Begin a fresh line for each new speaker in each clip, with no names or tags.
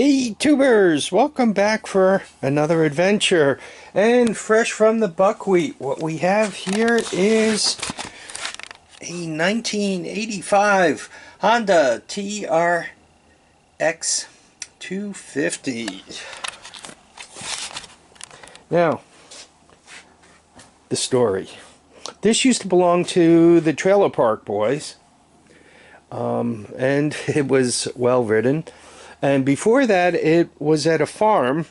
Hey tubers, welcome back for another adventure. And fresh from the buckwheat, what we have here is a 1985 Honda TRX250. Now, the story. This used to belong to the Trailer Park Boys, and it was well ridden. And before that, it was at a farm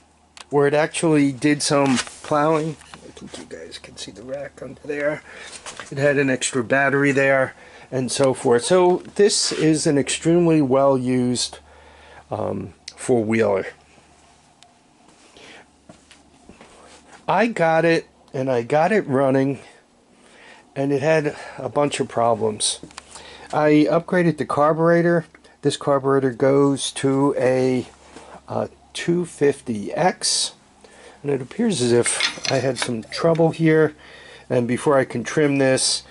where it actually did some plowing. I think you guys can see the rack under there. It had an extra battery there and so forth. So this is an extremely well used four-wheeler. I got it and I got it running, and it had a bunch of problems. I upgraded the carburetor. This carburetor goes to a 250X, and it appears as if I had some trouble here, and before I can trim this,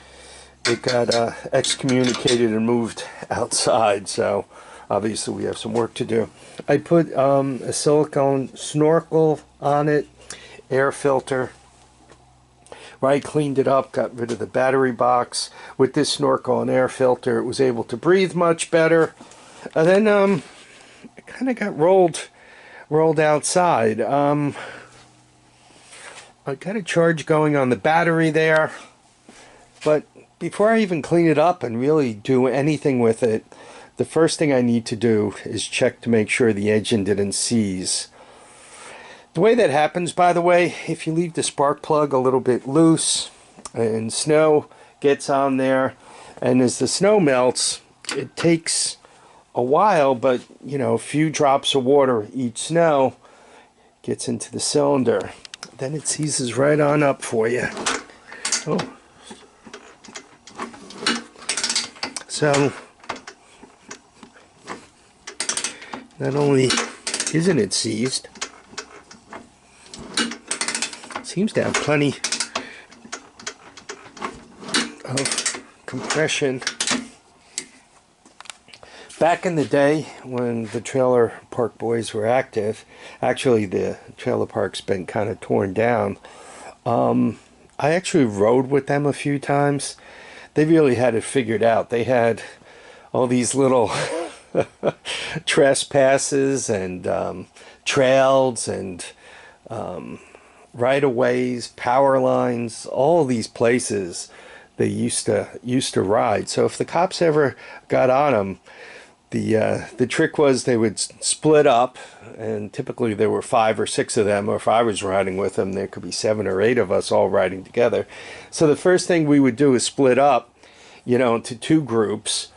it got excommunicated and moved outside, so obviously we have some work to do. I put a silicone snorkel on it, air filter. I cleaned it up, got rid of the battery box. With this snorkel and air filter, it was able to breathe much better. And then it kind of got rolled outside. I got a charge going on the battery there, but before I even clean it up and really do anything with it, the first thing I need to do is check to make sure the engine didn't seize. The way that happens, by the way, if you leave the spark plug a little bit loose and snow gets on there, and as the snow melts, it takes a while, but you know, a few drops of water each snow gets into the cylinder, then it seizes right on up for you. Oh, so not only isn't it seized, it seems to have plenty of compression. Back in the day when the Trailer Park Boys were active, actually the trailer park's been kind of torn down. I actually rode with them a few times. They really had it figured out. They had all these little trespasses and trails and right-of-ways, power lines, all these places they used to ride. So if the cops ever got on them, the trick was they would split up, and typically there were 5 or 6 of them, or if I was riding with them, there could be 7 or 8 of us all riding together. So the first thing we would do is split up, you know, into 2 groups,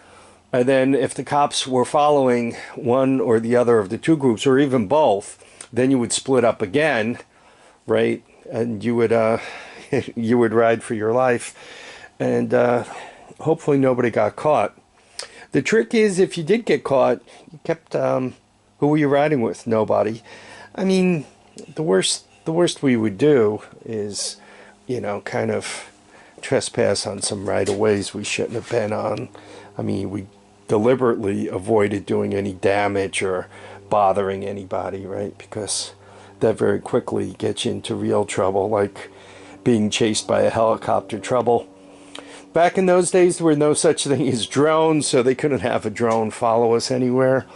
and then if the cops were following one or the other of the 2 groups, or even both, then you would split up again, right, and you would you would ride for your life, and hopefully nobody got caught. The trick is, if you did get caught, you kept, who were you riding with? Nobody. I mean, the worst we would do is, you know, kind of trespass on some right-of-ways we shouldn't have been on. I mean, we deliberately avoided doing any damage or bothering anybody, right? Because that very quickly gets you into real trouble, like being chased by a helicopter trouble. Back in those days, there were no such thing as drones, so they couldn't have a drone follow us anywhere.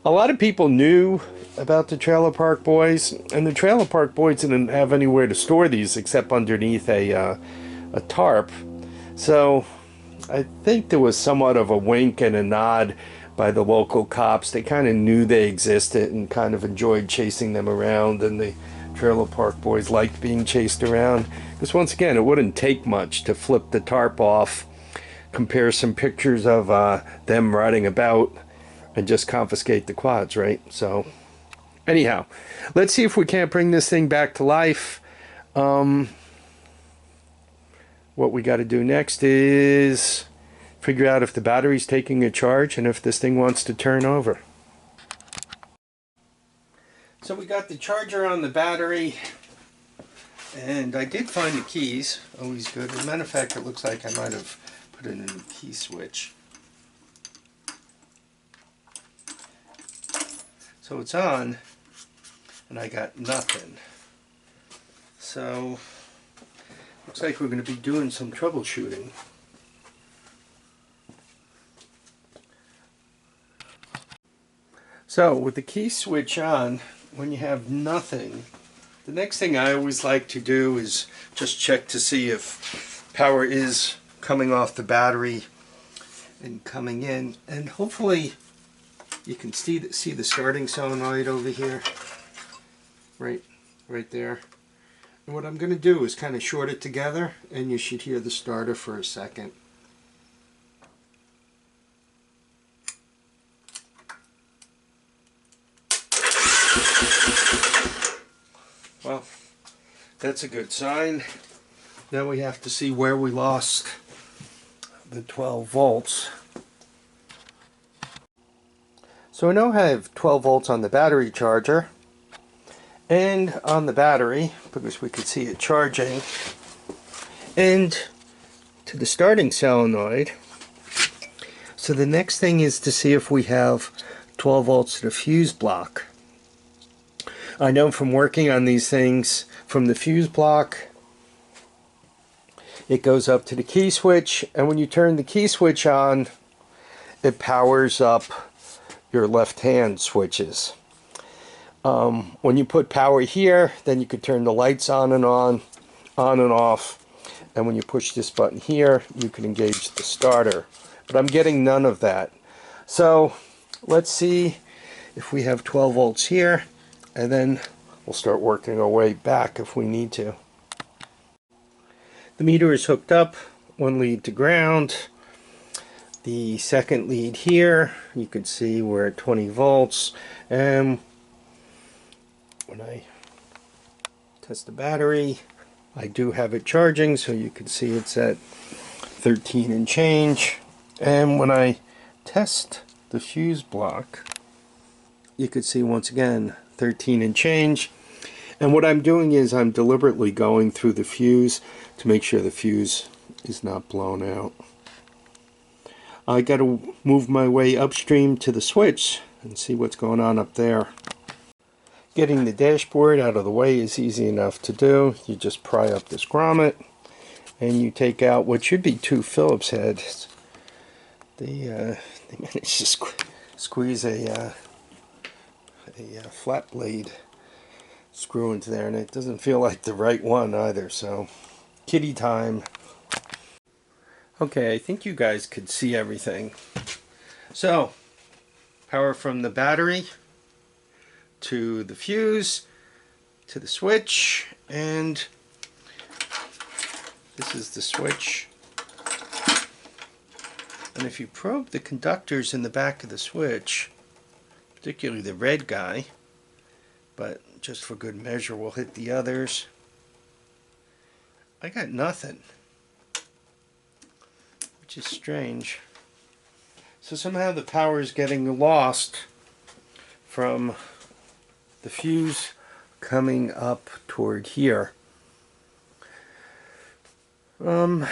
A lot of people knew about the Trailer Park Boys, and the Trailer Park Boys didn't have anywhere to store these except underneath a tarp. So I think there was somewhat of a wink and a nod by the local cops. They kind of knew they existed and kind of enjoyed chasing them around, and the Trailer Park Boys liked being chased around. Because once again, it wouldn't take much to flip the tarp off, compare some pictures of them riding about, and just confiscate the quads, right? So anyhow, let's see if we can't bring this thing back to life. What we got to do next is figure out if the battery's taking a charge and if this thing wants to turn over. So we got the charger on the battery, and I did find the keys. Always good. As a matter of fact, it looks like I might have put in a new key switch. So it's on, and I got nothing. So looks like we're going to be doing some troubleshooting. So with the key switch on, when you have nothing, the next thing I always like to do is just check to see if power is coming off the battery and coming in, and hopefully you can see the starting solenoid over here, right there. And what I'm going to do is kind of short it together, and you should hear the starter for a second. Well, that's a good sign. Now we have to see where we lost the 12 volts. So I now have 12 volts on the battery charger and on the battery, because we could see it charging, and to the starting solenoid. So the next thing is to see if we have 12 volts to the fuse block. I know from working on these things, from the fuse block it goes up to the key switch, and when you turn the key switch on, it powers up your left hand switches. When you put power here, then you could turn the lights on and off, and when you push this button here, you can engage the starter. But I'm getting none of that. So let's see if we have 12 volts here, and then we'll start working our way back if we need to. The meter is hooked up, one lead to ground. The second lead here, you can see we're at 20 volts, and when I test the battery, I do have it charging, so you can see it's at 13 and change. And when I test the fuse block, you can see once again 13 and change. And what I'm doing is I'm deliberately going through the fuse to make sure the fuse is not blown out. I got to move my way upstream to the switch and see what's going on up there. Getting the dashboard out of the way is easy enough to do. You just pry up this grommet and you take out what should be two Phillips heads. They managed to squeeze a flat blade screw into there, and it doesn't feel like the right one either, so kitty time. Okay, I think you guys could see everything. So power from the battery to the fuse to the switch, and this is the switch. And if you probe the conductors in the back of the switch, particularly the red guy, but just for good measure we'll hit the others, I got nothing, which is strange. So somehow the power is getting lost from the fuse coming up toward here. I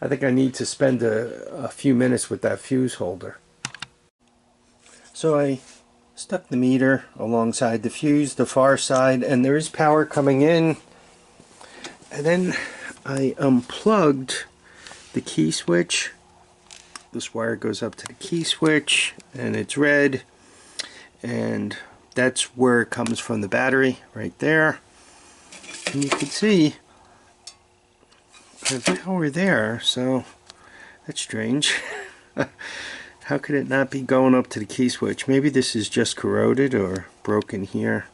think I need to spend a few minutes with that fuse holder. So I stuck the meter alongside the fuse, the far side, and there is power coming in. And then I unplugged the key switch. This wire goes up to the key switch, and it's red, and that's where it comes from the battery, right there. And you can see the power there, so that's strange. How could it not be going up to the key switch? Maybe this is just corroded or broken here.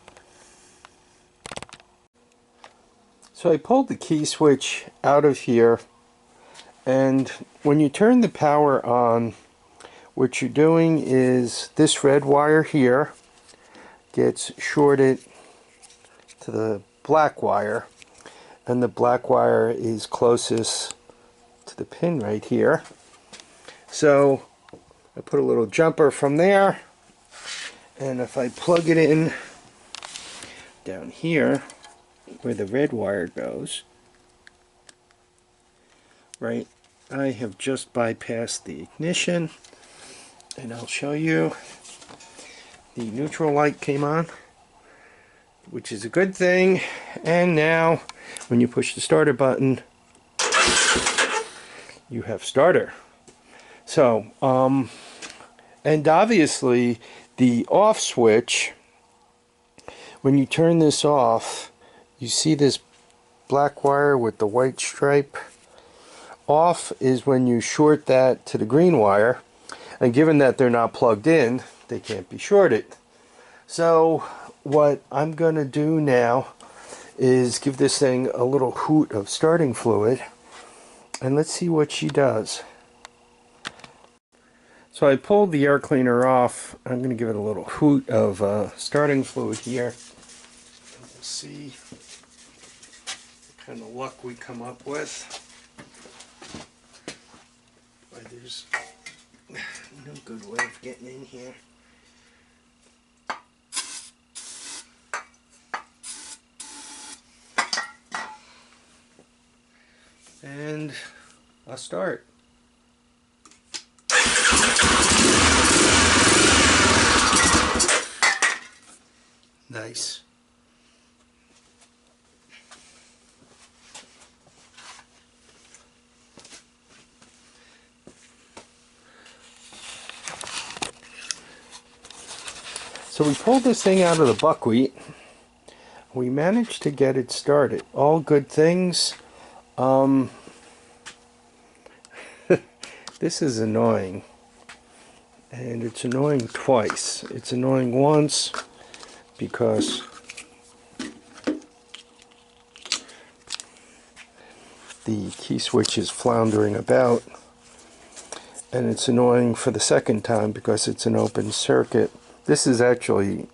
So I pulled the key switch out of here, and when you turn the power on, what you're doing is this red wire here gets shorted to the black wire, and the black wire is closest to the pin right here. So I put a little jumper from there, and if I plug it in down here where the red wire goes, right, I have just bypassed the ignition, and I'll show you. the neutral light came on, which is a good thing. And now when you push the starter button, you have starter. So and obviously the off switch, when you turn this off, you see this black wire with the white stripe. Off is when you short that to the green wire, and given that they're not plugged in, they can't be shorted. So what I'm gonna do now is give this thing a little hoot of starting fluid, and let's see what she does. So I pulled the air cleaner off. I'm gonna give it a little hoot of starting fluid here. We'll see what kind of luck we come up with. But there's no good way of getting in here. And I'll start. Nice. So we pulled this thing out of the buckwheat. We managed to get it started. All good things. This is annoying. And it's annoying twice. It's annoying once because the key switch is floundering about. And it's annoying for the second time because it's an open circuit. This is actually,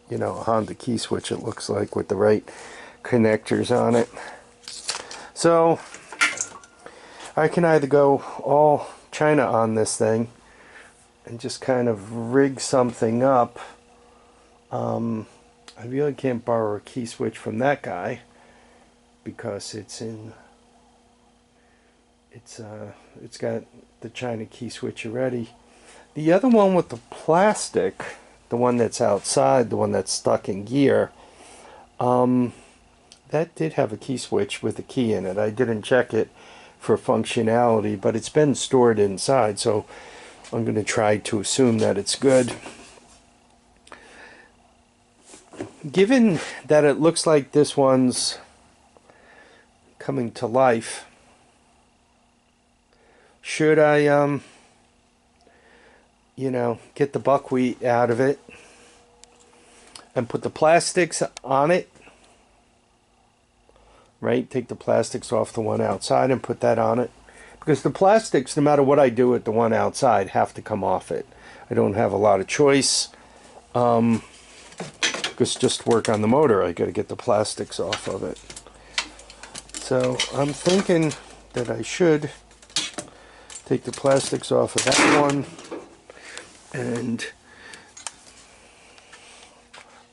you know, a Honda key switch, it looks like, with the right connectors on it. So I can either go all China on this thing and just kind of rig something up. I really can't borrow a key switch from that guy because it's got the China key switch already. The other one with the plastic, the one that's outside, the one that's stuck in gear, that did have a key switch with a key in it. I didn't check it for functionality, but it's been stored inside, so I'm going to try to assume that it's good. Given that it looks like this one's coming to life, should I, you know, get the buckwheat out of it and put the plastics on it? Right? Take the plastics off the one outside and put that on it. Because the plastics, no matter what I do with the one outside, have to come off it. I don't have a lot of choice. Because just to work on the motor, I got to get the plastics off of it. So I'm thinking that I should take the plastics off of that one and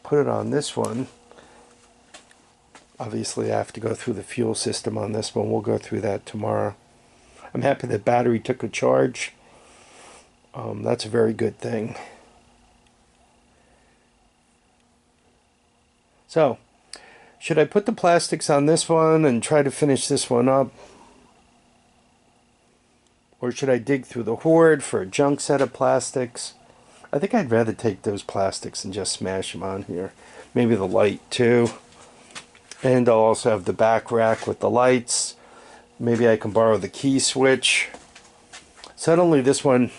put it on this one. Obviously I have to go through the fuel system on this one. We'll go through that tomorrow. I'm happy the battery took a charge. That's a very good thing. So, should I put the plastics on this one and try to finish this one up? Or should I dig through the hoard for a junk set of plastics? I think I'd rather take those plastics and just smash them on here. Maybe the light too. And I'll also have the back rack with the lights. Maybe I can borrow the key switch. Suddenly this one,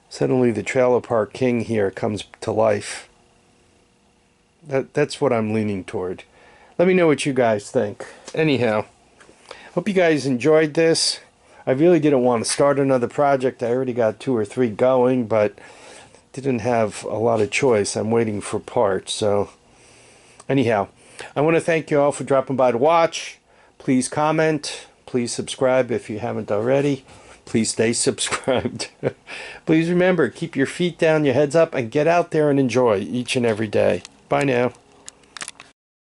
suddenly the Trailer Park King here comes to life. That's what I'm leaning toward. Let me know what you guys think. Anyhow, hope you guys enjoyed this. I really didn't want to start another project. I already got 2 or 3 going, but didn't have a lot of choice. I'm waiting for parts. So anyhow, I want to thank you all for dropping by to watch. Please comment. Please subscribe if you haven't already. Please stay subscribed. Please remember, keep your feet down, your heads up, and get out there and enjoy each and every day. Bye now.